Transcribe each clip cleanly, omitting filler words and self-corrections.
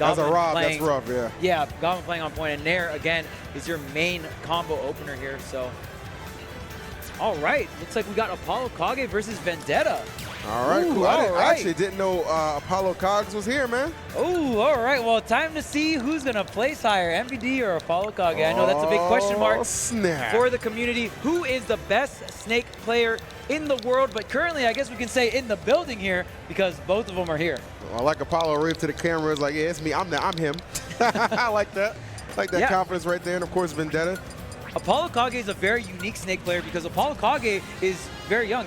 Goblin As a Rob, playing, that's rough, yeah. Yeah, Goblin playing on point, and Nair, again, is your main combo opener here, so. All right, looks like we got ApolloKage versus Vendetta. All right, Ooh, cool. I actually right. didn't know ApolloKage was here, man. Oh, all right. Well, time to see who's going to place higher, MVD or ApolloKage. I know that's a big question mark snap. for the community. Who is the best Snake player in the world? But currently, I guess we can say in the building here because both of them are here. Well, I like Apollo raved to the camera. It's like, yeah, it's me. I'm him. I like that. Like that confidence right there. And, of course, Vendetta. ApolloKage is a very unique Snake player because ApolloKage is very young.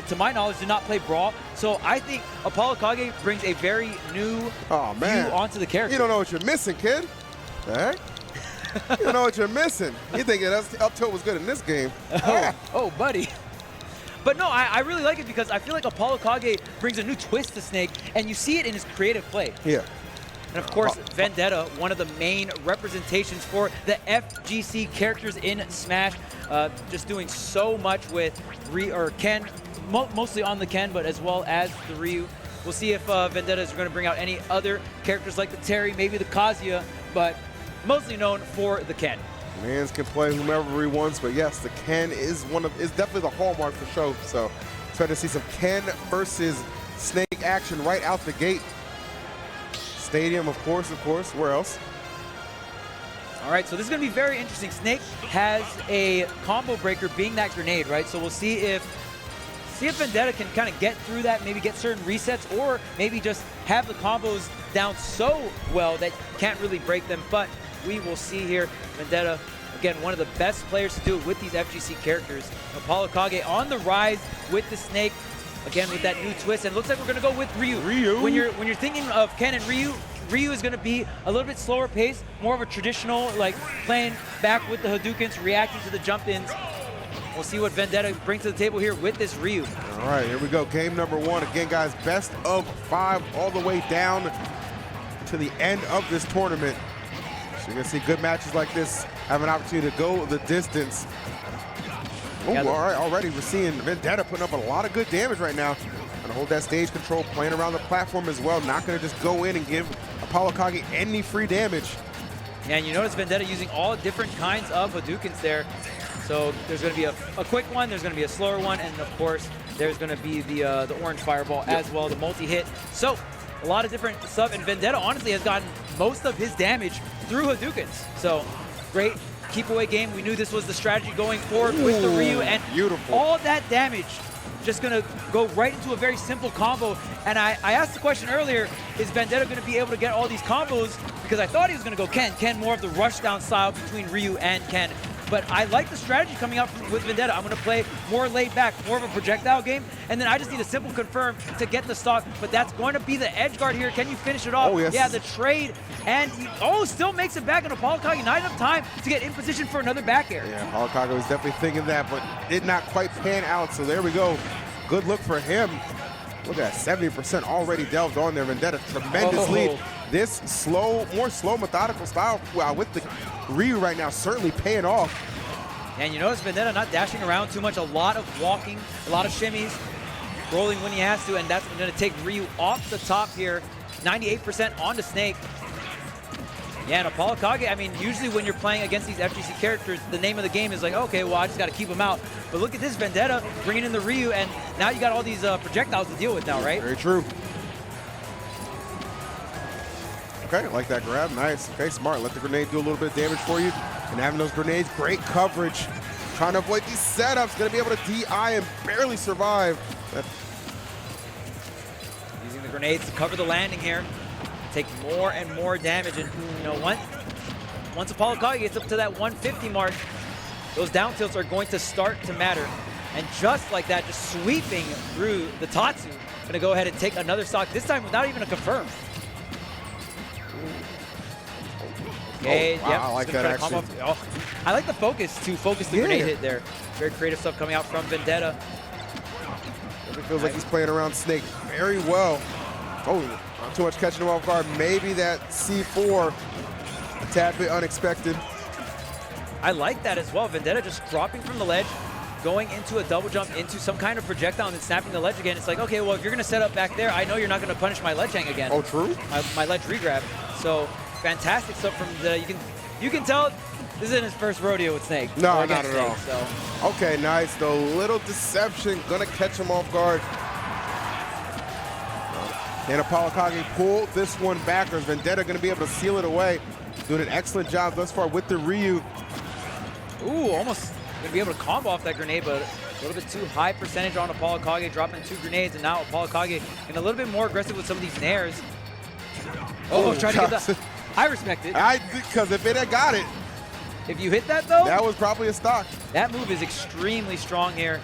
To my knowledge, did not play Brawl. So I think ApolloKage brings a very new view onto the character. You don't know what you're missing, kid. The heck? You don't know what you're missing. You think that up tilt was good in this game. Oh, buddy. But no, I really like it because I feel like ApolloKage brings a new twist to Snake, and you see it in his creative play. Yeah. And of course, Vendetta, one of the main representations for the FGC characters in Smash, just doing so much with Ken, mostly on the Ken, but as well as the Ryu. We'll see if Vendetta is going to bring out any other characters like the Terry, maybe the Kazuya, but mostly known for the Ken. Mans can play whomever he wants, but yes, the Ken is definitely the hallmark for show. So try to see some Ken versus Snake action right out the gate. Stadium, of course, where else? All right, so this is going to be very interesting. Snake has a combo breaker being that grenade, right? So we'll see if Vendetta can kind of get through that, maybe get certain resets, or maybe just have the combos down so well that you can't really break them. But we will see here. Vendetta, again, one of the best players to do it with these FGC characters. ApolloKage on the rise with the Snake. Again, with that new twist, and it looks like we're going to go with Ryu. When you're thinking of Ken and Ryu is going to be a little bit slower pace, more of a traditional, like playing back with the Hadoukens, reacting to the jump-ins. We'll see what Vendetta brings to the table here with this Ryu. All right, here we go. Game number one. Again, guys, best of 5 all the way down to the end of this tournament. So you're going to see good matches like this have an opportunity to go the distance. Oh, all right, already we're seeing Vendetta putting up a lot of good damage right now. Gonna hold that stage control, playing around the platform as well. Not gonna just go in and give ApolloKage any free damage. Yeah, and you notice Vendetta using all different kinds of Hadoukens there. So there's gonna be a quick one, there's gonna be a slower one, and of course, there's gonna be the orange fireball as well, the multi-hit. So a lot of different stuff, and Vendetta honestly has gotten most of his damage through Hadoukens. So great keep away game. We knew this was the strategy going forward with the Ryu, and all that damage just gonna go right into a very simple combo. And I asked the question earlier, is Vendetta gonna be able to get all these combos? Because I thought he was gonna go Ken more of the rush down style between Ryu and Ken. But I like the strategy coming out with Vendetta. I'm gonna play more laid back, more of a projectile game, and then I just need a simple confirm to get the stock, but that's going to be the edge guard here. Can you finish it off? Oh, yes. Yeah, the trade, and still makes it back, and ApolloKage not enough time to get in position for another back air. Yeah, ApolloKage was definitely thinking that, but did not quite pan out, so there we go. Good look for him. Look at that, 70% already delved on there. Vendetta, tremendous lead. This more slow, methodical style with the Ryu right now certainly paying off. And you notice Vendetta not dashing around too much, a lot of walking, a lot of shimmies, rolling when he has to, and that's going to take Ryu off the top here. 98% on the Snake. Yeah, and ApolloKage, I mean, usually when you're playing against these FGC characters, the name of the game is like, okay, well, I just got to keep them out. But look at this Vendetta bringing in the Ryu, and now you got all these projectiles to deal with now, right? Very true. Okay, like that grab, nice. Okay, smart. Let the grenade do a little bit of damage for you. And having those grenades, great coverage. Trying to avoid these setups, gonna be able to DI and barely survive. Using the grenades to cover the landing here. Take more and more damage, and you know, once ApolloKage gets up to that 150 mark, those down tilts are going to start to matter. And just like that, just sweeping through the Tatsu, gonna go ahead and take another stock, this time without even a confirm. Okay, wow, yep, I like that actually. I like the focus to focus the grenade hit there. Very creative stuff coming out from Vendetta. It feels like he's playing around Snake very well. Oh, not too much catching him off guard. Maybe that C4 a tad bit unexpected. I like that as well. Vendetta just dropping from the ledge, going into a double jump into some kind of projectile and then snapping the ledge again. It's like, okay, well, if you're going to set up back there, I know you're not going to punish my ledge hang again. Oh, true? My ledge regrab. So fantastic stuff from the. You can tell this isn't his first rodeo with Snake. No, not at all. So. Okay, nice though. Little deception, gonna catch him off guard. And ApolloKage pulled this one back, or is Vendetta gonna be able to seal it away? Doing an excellent job thus far with the Ryu. Ooh, almost gonna be able to combo off that grenade, but a little bit too high percentage on ApolloKage, dropping 2 grenades, and now ApolloKage getting a little bit more aggressive with some of these nairs. Oh, trying to get that. I respect it. Because if it had got it. If you hit that though? That was probably a stock. That move is extremely strong here.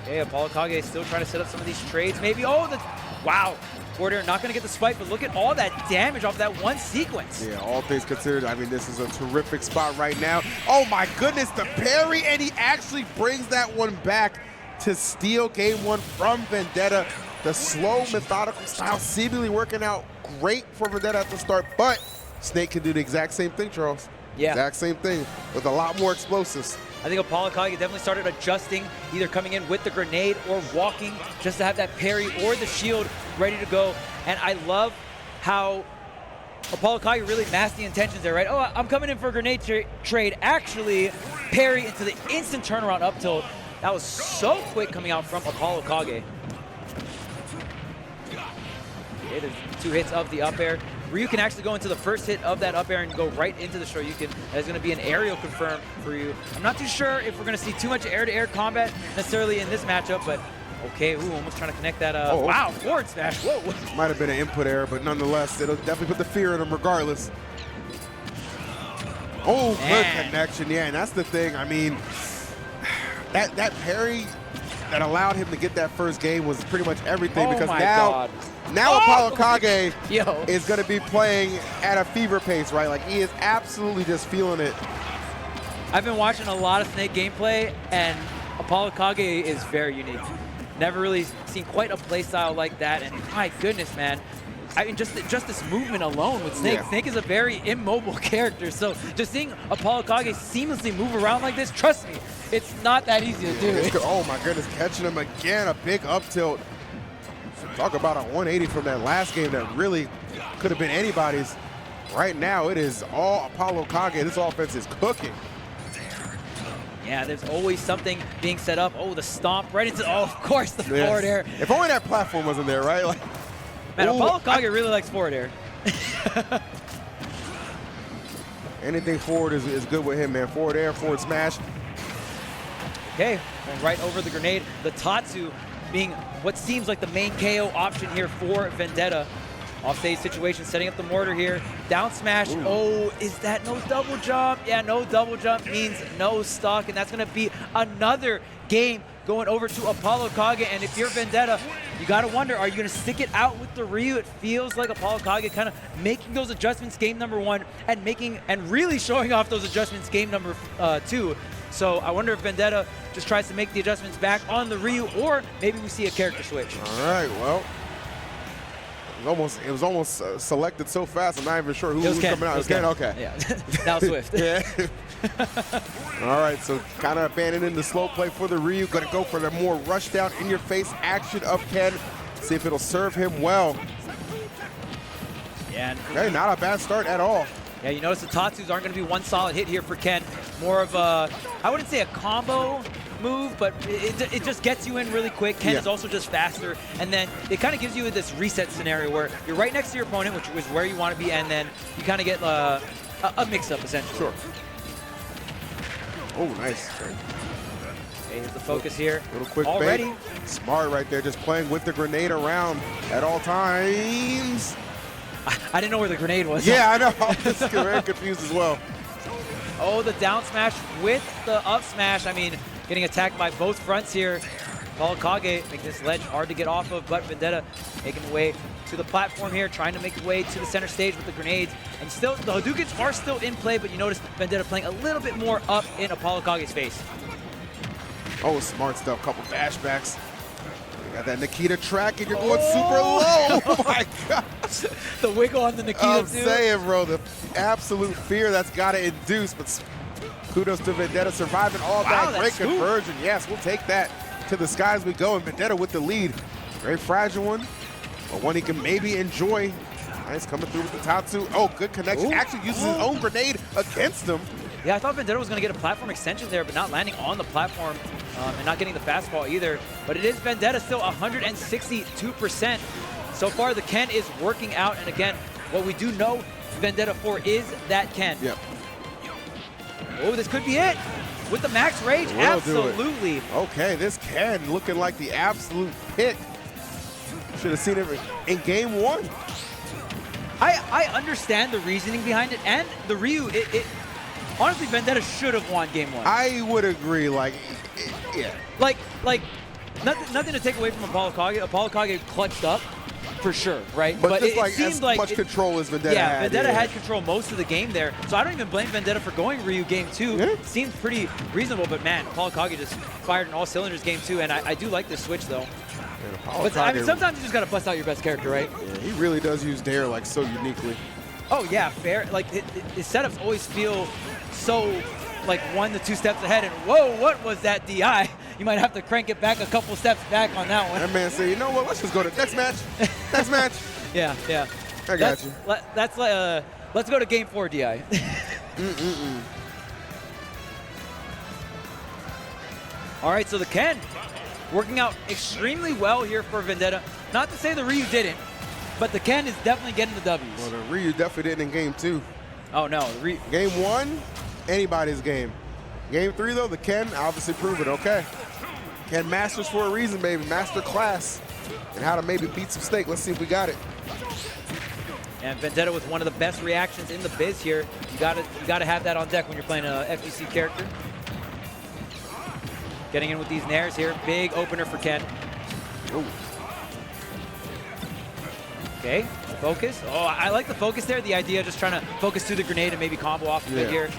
Okay, ApolloKage is still trying to set up some of these trades. Maybe, wow. Forward air not going to get the spike, but look at all that damage off that one sequence. Yeah, all things considered, I mean, this is a terrific spot right now. Oh my goodness, the parry, and he actually brings that one back to steal game 1 from Vendetta. The slow, methodical style seemingly working out great for Vendetta at the start, but Snake can do the exact same thing, Charles. Yeah. Exact same thing with a lot more explosives. I think ApolloKage definitely started adjusting, either coming in with the grenade or walking just to have that parry or the shield ready to go. And I love how ApolloKage really masked the intentions there, right? Oh, I'm coming in for a grenade trade. Actually, parry into the instant turnaround up tilt. That was so quick coming out from ApolloKage. Okay, there's 2 hits of the up air. Ryu can actually go into the first hit of that up air and go right into the Shoryuken. That's going to be an aerial confirm for Ryu. I'm not too sure if we're going to see too much air-to-air combat necessarily in this matchup, but okay, almost trying to connect that. Wow, forward smash. Whoa. Might have been an input error, but nonetheless, it'll definitely put the fear in him regardless. Oh, good connection. Yeah, and that's the thing. I mean, that parry that allowed him to get that first game was pretty much everything, because now ApolloKage is going to be playing at a fever pace, right? Like, he is absolutely just feeling it. I've been watching a lot of Snake gameplay, and ApolloKage is very unique. Never really seen quite a play style like that, and my goodness, man. I mean, just this movement alone with Snake. Yeah. Snake is a very immobile character, so just seeing ApolloKage seamlessly move around like this, trust me, it's not that easy to do. Oh my goodness, catching him again, a big up tilt. Talk about a 180 from that last game that really could have been anybody's. Right now, it is all ApolloKage. This offense is cooking. Yeah, there's always something being set up. Oh, the stomp right into, of course, the forward air. If only that platform wasn't there, right? Like, man, ApolloKage really likes forward air. Anything forward is good with him, man. Forward air, forward smash. Okay, going right over the grenade. The Tatsu being what seems like the main KO option here for Vendetta. Offstage situation, setting up the mortar here. Down smash. Ooh. Oh, is that no double jump? Yeah, no double jump means no stock, and that's going to be another game going over to ApolloKage. And if you're Vendetta, you got to wonder, are you going to stick it out with the Ryu? It feels like ApolloKage kind of making those adjustments game number 1 and really showing off those adjustments game number 2. So I wonder if Vendetta just tries to make the adjustments back on the Ryu, or maybe we see a character switch. All right, well, it was almost selected so fast. I'm not even sure who was coming out. It was Ken. Okay. Yeah, now Swift. Yeah. All right, so kind of abandoning the slow play for the Ryu. Going to go for the more rush down, in your face action of Ken. See if it'll serve him well. Yeah. Hey, not a bad start at all. Yeah, you notice the Tatsus aren't going to be one solid hit here for Ken. More of a, I wouldn't say a combo move, but it just gets you in really quick. Ken is also just faster, and then it kind of gives you this reset scenario where you're right next to your opponent, which is where you want to be, and then you kind of get a mix-up, essentially. Sure. Oh, nice. Okay, here's the focus here. Little quick already. Bait. Smart right there, just playing with the grenade around at all times. I didn't know where the grenade was. Yeah, I know. I'm just very confused as well. Oh, the down smash with the up smash. I mean, getting attacked by both fronts here. ApolloKage making this ledge hard to get off of, but Vendetta making the way to the platform here, trying to make the way to the center stage with the grenades. And still, the Hadoukens are still in play, but you notice Vendetta playing a little bit more up in ApolloKage's face. Oh, smart stuff. Couple dashbacks. Got that Nikita track, and you're going super low. Oh my gosh. The wiggle on the Nikita, I'm saying, bro, the absolute fear that's got to induce. But kudos to Vendetta surviving all that. Great conversion. Yes, we'll take that to the skies we go. And Vendetta with the lead. Very fragile one, but one he can maybe enjoy Nice, coming through with the Tatsu. Oh, good connection. Ooh. Actually uses his own grenade against him. Yeah, I thought Vendetta was going to get a platform extension there, but not landing on the platform and not getting the fastball either. But it is Vendetta still 162%. So far, the Ken is working out. And again, what we do know Vendetta for is that Ken. Yep. Oh, this could be it. With the max rage, absolutely. Okay, this Ken looking like the absolute pick. Should have seen it in game one. I understand the reasoning behind it, and the Ryu, honestly, Vendetta should have won game one. I would agree, yeah. Like nothing to take away from ApolloKage. ApolloKage clutched up, for sure, right? But just it seemed as like much control as Vendetta had. Yeah, Vendetta had control most of the game there, so I don't even blame Vendetta for going Ryu game two. Yeah. Seemed pretty reasonable, but man, ApolloKage just fired in all cylinders game two, and I do like this switch, though. But I mean, sometimes you just got to bust out your best character, right? Yeah, he really does use Dare like so uniquely. Oh yeah, fair. Like his setups always feel so like 1 to 2 steps ahead. And whoa, what was that DI? You might have to crank it back a couple steps back on that one. That man said, you know what? Let's just go to next match. Next match. Yeah. I got you. That's let's go to game 4 DI. All right, so the Ken working out extremely well here for Vendetta. Not to say the Ryu didn't, but the Ken is definitely getting the W's. Well, the Ryu definitely didn't in game 2. Oh no, Game 1, anybody's game. Game 3 though, the Ken obviously proven okay. Ken masters for a reason, baby. Master class and how to maybe beat some Snake. Let's see if we got it. And Vendetta with one of the best reactions in the biz here. You gotta have that on deck when you're playing a FGC character. Getting in with these nairs here. Big opener for Ken. Ooh. Okay, focus. Oh, I like the focus there. The idea of just trying to focus through the grenade and maybe combo off the mid here.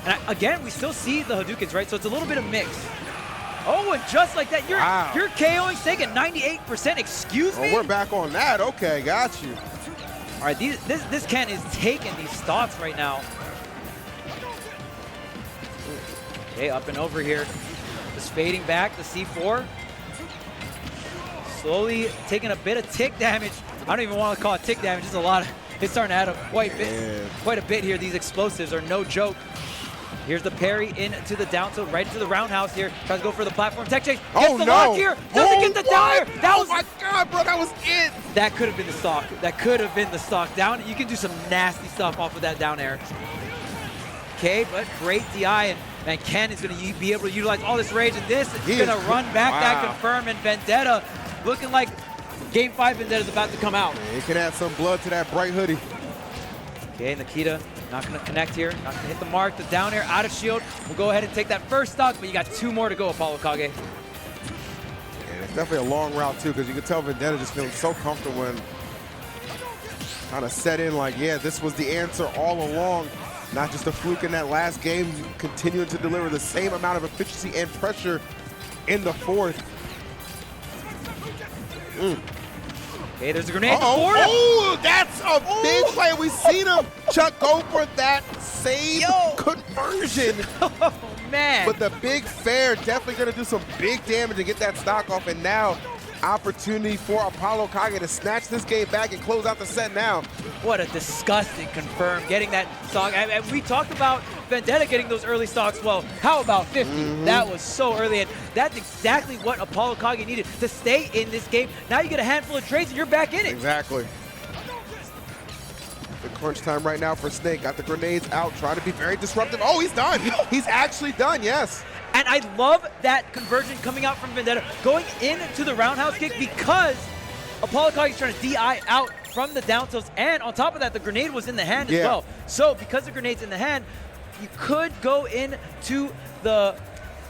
And again, we still see the Hadoukens, right? So it's a little bit of mix. Oh, and just like that, you're KOing Snake at 98%. Excuse me? Oh, we're back on that. Okay, got you. All right, this Ken is taking these stocks right now. Okay, up and over here. Just fading back, the C4. Slowly taking a bit of tick damage. I don't even want to call it tick damage. It's a lot. It's starting to add up quite a bit here. These explosives are no joke. Here's the parry into the down tilt, right into the roundhouse here. Tries to go for the platform tech chase. Gets the lock here. Doesn't get the down air. Oh my God, bro, that was it. That could have been the stock. That could have been the stock. Down. You can do some nasty stuff off of that down air. Okay, but great DI, and Ken is going to be able to utilize all this rage, and this is going to run back that confirm, and Vendetta looking like Game 5 Vendetta is about to come out. Yeah, he can add some blood to that bright hoodie. Okay, Nikita not going to connect here, not going to hit the mark. The down air out of shield. We'll go ahead and take that first stock, but you got 2 more to go, ApolloKage. And it's definitely a long route, too, because you can tell Vendetta just feeling so comfortable and kind of set in like, yeah, this was the answer all along. Not just a fluke in that last game, continuing to deliver the same amount of efficiency and pressure in the 4th. Okay, there's a grenade. Oh, that's a big play. We've seen him, Chuck, go for that same conversion. Oh, man. But the big fair definitely going to do some big damage and get that stock off. And now, opportunity for ApolloKage to snatch this game back and close out the set now. What a disgusting confirm, getting that stock. And we talked about Vendetta getting those early stocks. Well, how about 50? That was so early, and that's exactly what ApolloKage needed to stay in this game. Now you get a handful of trades and you're back in it. Exactly. The crunch time right now for Snake. Got the grenades out, trying to be very disruptive. Oh, he's done. He's actually done, yes. And I love that conversion coming out from Vendetta, going into the roundhouse kick because ApolloKage is trying to DI out from the down tilts, and on top of that, the grenade was in the hand as well. So because the grenade's in the hand, you could go into the,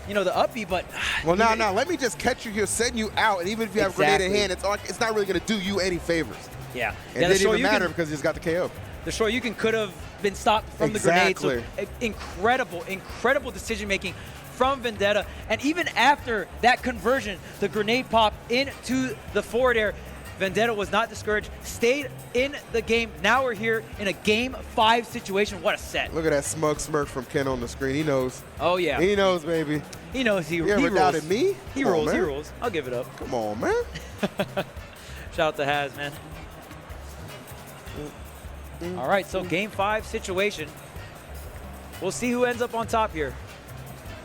the up B, but well, now let me just catch you here, send you out, and even if you have a grenade in hand, it's not really going to do you any favors. Yeah, it didn't even matter because he's got the KO. The Shoryuken could have been stopped from the grenade. So incredible decision making from Vendetta, and even after that conversion, the grenade pop into the forward air, Vendetta was not discouraged, stayed in the game. Now we're here in a Game 5 situation. What a set. Look at that smug smirk from Ken on the screen. He knows. Oh, yeah. He knows, baby. He knows he ever rolls. doubted me? He rolls. I'll give it up. Come on, man. Shout out to Haz, man. All right, so game 5 situation. We'll see who ends up on top here.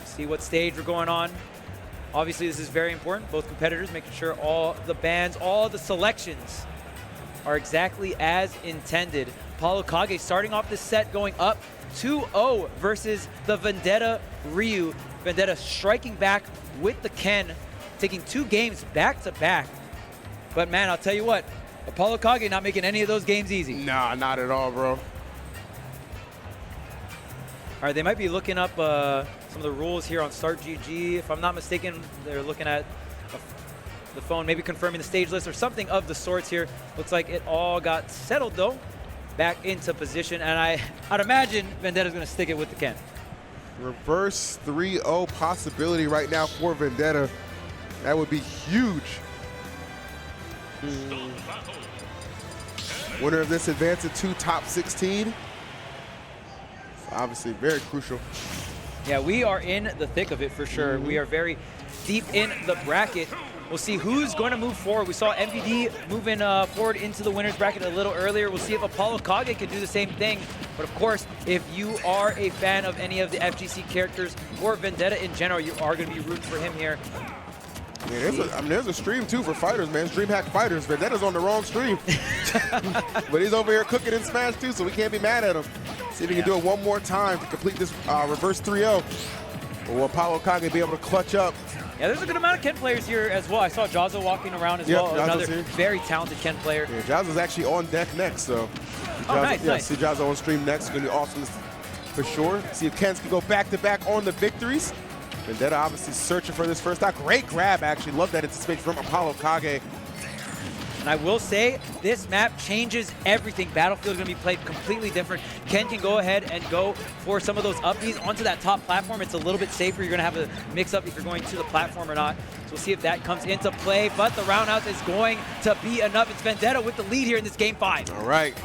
See what stage we're going on. Obviously, this is very important. Both competitors making sure all the bands, all the selections are exactly as intended. ApolloKage starting off this set going up 2-0 versus the Vendetta Ryu. Vendetta striking back with the Ken, taking 2 games back to back. But man, I'll tell you what, ApolloKage not making any of those games easy. Nah, not at all, bro. All right, they might be looking up some of the rules here on Start GG. If I'm not mistaken, they're looking at the phone, maybe confirming the stage list or something of the sorts here. Looks like it all got settled though, back into position, and I'd imagine Vendetta's gonna stick it with the Ken. Reverse 3-0 possibility right now for Vendetta. That would be huge. Winner of this advances to top 16. Obviously very crucial. Yeah, we are in the thick of it for sure. We are very deep in the bracket. We'll see who's going to move forward. We saw MVD moving forward into the winner's bracket a little earlier. We'll see if ApolloKage can do the same thing. But of course, if you are a fan of any of the FGC characters or Vendetta in general, you are going to be rooting for him here. Yeah, there's a stream too for fighters, man. It's Dreamhack Fighters. Vendetta's on the wrong stream. But he's over here cooking in Smash too, so we can't be mad at him. See if he can do it one more time to complete this reverse 3-0. Will ApolloKage be able to clutch up? Yeah, there's a good amount of Ken players here as well. I saw Jazzo walking around as well, another very talented Ken player. Yeah, Jazzo's actually on deck next, so. Nice. See Jazzo on stream next. It's going to be awesome for sure. See if Kens can go back-to-back on the victories. Vendetta obviously searching for this first stock. Great grab, actually. Love that anticipation from ApolloKage. And I will say, this map changes everything. Battlefield is going to be played completely different. Ken can go ahead and go for some of those upbeats onto that top platform. It's a little bit safer. You're going to have a mix-up if you're going to the platform or not. So we'll see if that comes into play. But the roundhouse is going to be enough. It's Vendetta with the lead here in this game 5. All right.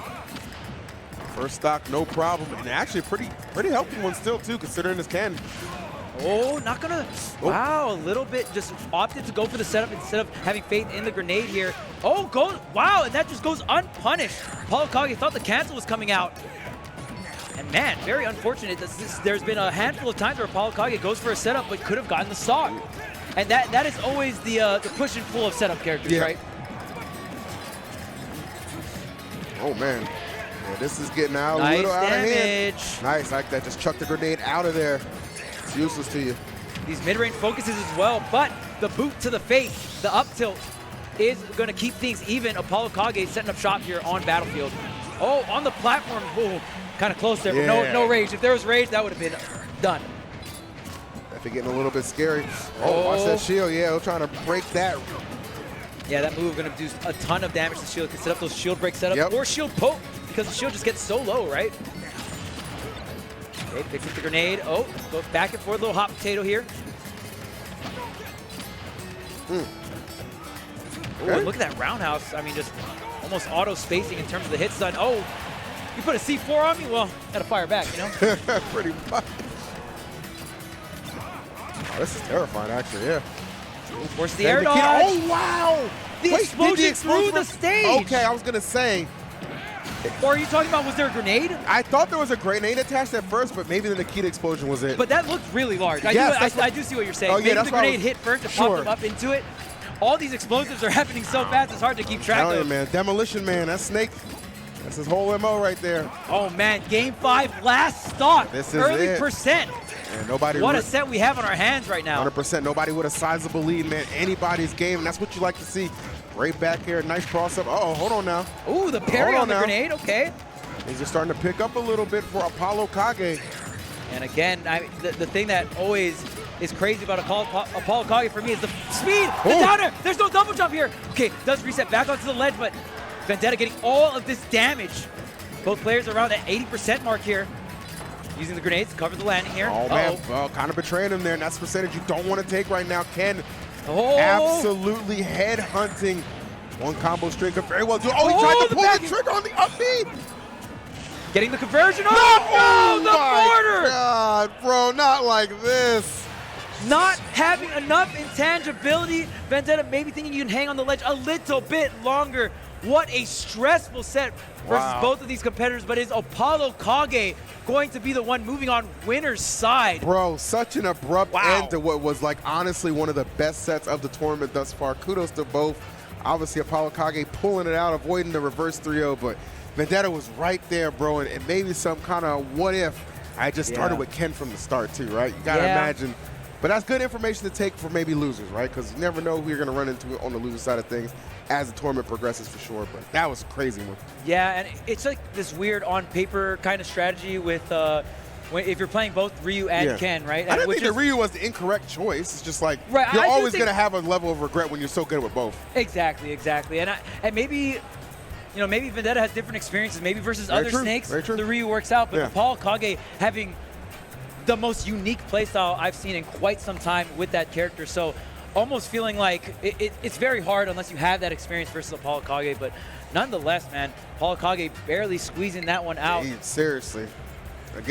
First stock, no problem. And actually pretty healthy one still, too, considering this Ken. Oh, not gonna, wow, a little bit, just opted to go for the setup instead of having faith in the grenade here. Oh, wow, and that just goes unpunished. ApolloKage thought the cancel was coming out. And man, very unfortunate. There's been a handful of times where ApolloKage goes for a setup but could have gotten the stock. And that is always the push and pull of setup characters, right? Oh, man. Yeah, this is getting out a nice little out damage. of hand. Nice, like that. Just chuck the grenade out of there. It's useless to you. These mid-range focuses as well, but the boot to the face, the up tilt, is going to keep things even. ApolloKage setting up shop here on Battlefield. Oh, on the platform. Oh, kind of close there, but no rage. If there was rage, that would have been done. Definitely getting a little bit scary. Oh, watch that shield. Yeah, we're trying to break that. Yeah, that move going to do a ton of damage to the shield. Can set up those shield break setups or shield poke because the shield just gets so low, right? Okay, picks up the grenade. Oh, goes back and forth, little hot potato here. Oh, and look at that roundhouse. I mean, just almost auto spacing in terms of the hit stun. Oh, you put a C4 on me? Well, gotta fire back, you know? Pretty much. Oh, this is terrifying, actually, yeah. Force the air dodge. Oh, wow! The explosion through the stage. Okay, I was gonna say. Or are you talking about, was there a grenade? I thought there was a grenade attached at first, but maybe the Nikita explosion was it. But that looked really large. I do see what you're saying. Oh, yeah, maybe the grenade hit first and popped them up into it. All these explosives are happening so fast, it's hard to keep track of. Man. Demolition Man, that's Snake. That's his whole MO right there. Oh, man, game 5, last stock. This is early percent. And nobody what a set we have on our hands right now. 100%. Nobody with a sizable lead, man. Anybody's game, and that's what you like to see. Right back here, nice cross up. Oh, hold on now. Ooh, the parry on the grenade, okay. He's just starting to pick up a little bit for ApolloKage. And again, the thing that always is crazy about ApolloKage for me is the speed, the downer. There's no double jump here. Okay, does reset back onto the ledge, but Vendetta getting all of this damage. Both players around that 80% mark here. Using the grenades to cover the landing here. Oh, man, kind of betraying him there, and that's a percentage you don't want to take right now. Ken absolutely head hunting. One combo string could very well do. Oh, he tried to pull the trigger on the upbeat. Getting the conversion. Oh, no, the border. God, bro, not like this. Not having enough intangibility. Vendetta maybe thinking you can hang on the ledge a little bit longer. What a stressful set versus both of these competitors, but is ApolloKage going to be the one moving on winner's side? Bro, such an abrupt end to what was like honestly one of the best sets of the tournament thus far. Kudos to both. Obviously, ApolloKage pulling it out, avoiding the reverse 3-0, but Vendetta was right there, bro, and maybe some kind of what if I just started with Ken from the start too, right? You gotta imagine. But that's good information to take for maybe losers, right? Because you never know who you're going to run into on the loser side of things as the tournament progresses for sure. But that was a crazy one. Yeah, and it's like this weird on-paper kind of strategy with if you're playing both Ryu and Ken, right? I don't think that Ryu was the incorrect choice. It's just like you're I always going to have a level of regret when you're so good with both. Exactly. And maybe, maybe Vendetta has different experiences. Maybe versus other snakes, the Ryu works out. But ApolloKage having the most unique playstyle I've seen in quite some time with that character. So almost feeling like it's very hard unless you have that experience versus ApolloKage. But nonetheless, man, ApolloKage barely squeezing that one out. Seriously.